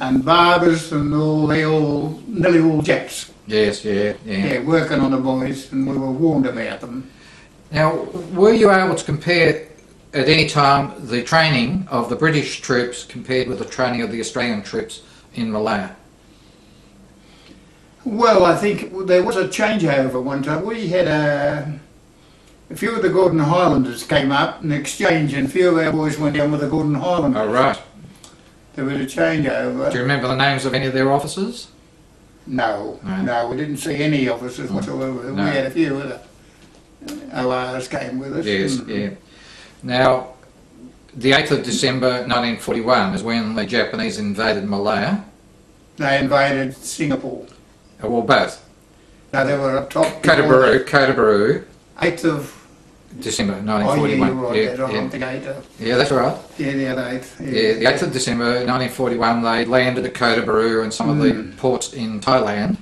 and barbers and all, nearly all Japs. Yes, yeah. Yeah, working on the boys, and we were warned about them. Now, were you able to compare at any time the training of the British troops compared with the training of the Australian troops in Malaya? Well, I think there was a changeover one time. We had a few of the Gordon Highlanders came up in exchange, and a few of our boys went down with the Gordon Highlanders. Oh, right. There was a changeover. Do you remember the names of any of their officers? No, we didn't see any officers whatsoever. No. We had a few of the ORs came with us. Yes, yeah. Now, the 8th of December 1941 is when the Japanese invaded Malaya. They invaded Singapore. Well, both. No, they were up top. Kotaburu. 8th of December 1941. Oh, yeah, you're right. I don't think 8th. Yeah, that's right. Yeah, the 8th. Yeah, the 8th of December 1941, they landed at Kotaburu and some of the ports in Thailand.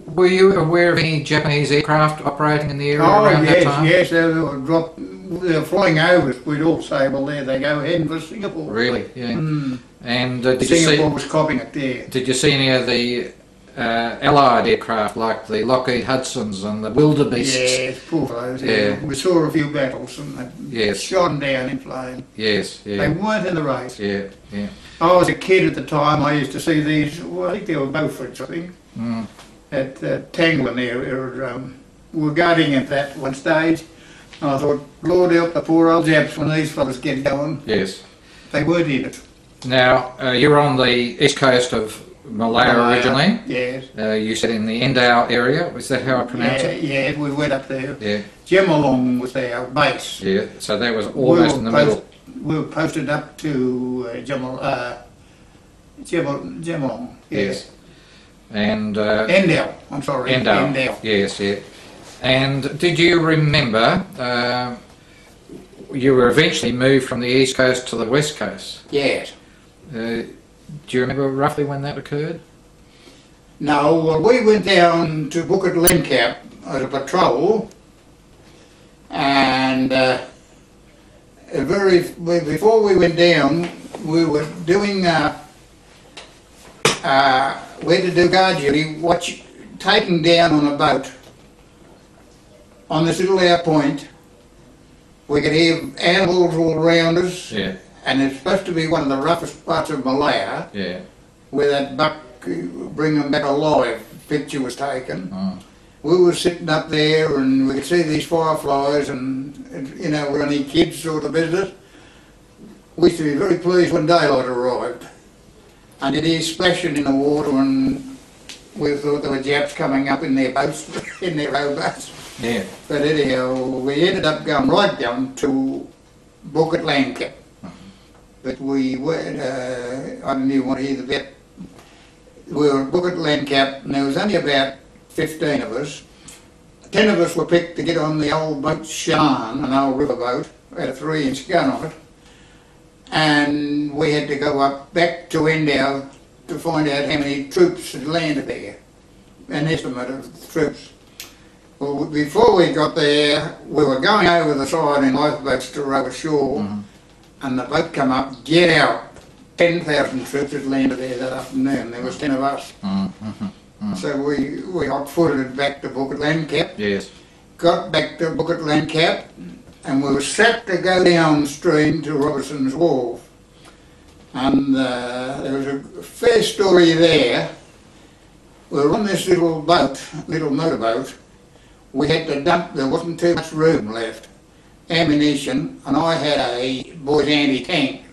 Were you aware of any Japanese aircraft operating in the area around that time? Yes, they were flying over us. We'd all say, well, there they go, heading for Singapore. Really? Yeah. Mm. And Singapore was copying it there. Did you see any of the Allied aircraft like the Lockheed Hudsons and the Wildebeests? Yes, poor fellows. Yeah. We saw a few battles and they shot them down in flame. Yes, yeah. They weren't in the race. Yeah, yeah. I was a kid at the time. I used to see these. Well, I think they were Beauforts, I think. Mm. At Tanglin there. We were guarding at that one stage. And I thought, Lord help the poor old Japs when these fellas get going. Yes. They weren't in it. Now, you were on the east coast of Malaya originally. Yes. You said in the Endau area. Was that how I pronounce it? Yeah, we went up there. Yeah. Gemalong was our base. Yeah, so that was almost in the middle. We were posted up to Gemalong. Yes. And Endau, I'm sorry. Endau. Yes, yeah. And did you remember you were eventually moved from the east coast to the west coast? Yes. Do you remember roughly when that occurred? No, well, we went down to Bukit Lengkap as a patrol, and before we went down, we were doing we had to do guard duty, taking down on a boat on this little air point. We could hear animals all around us. Yeah. And it's supposed to be one of the roughest parts of Malaya, where that buck bring them back alive picture was taken. Oh. We were sitting up there and we could see these fireflies and you know, we're only kids sort of business. We used to be very pleased when daylight arrived. And you'd hear splashing in the water and we thought there were Japs coming up in their boats, in their rowboats. Yeah. But anyhow, we ended up going right down to Bukit Lengkap. But we were, I didn't even want to hear the bit. We were at Bukit Lengkap and there was only about 15 of us. 10 of us were picked to get on the old boat Shan, an old river boat, had a 3-inch gun on it. And we had to go up back to Endau to find out how many troops had landed there, an estimate of troops. Well, before we got there, we were going over the side in lifeboats to row ashore, and the boat come up, get out. 10,000 troops had landed there that afternoon. There was 10 of us. So we hot-footed back to Bukit Lengkap. Yes. Got back to Bukit Lengkap, and we were set to go downstream to Robertson's Wharf. And there was a fair story there. We were on this little boat, little motorboat. We had to dump, there wasn't too much room left, ammunition, and I had a boy's anti-tank.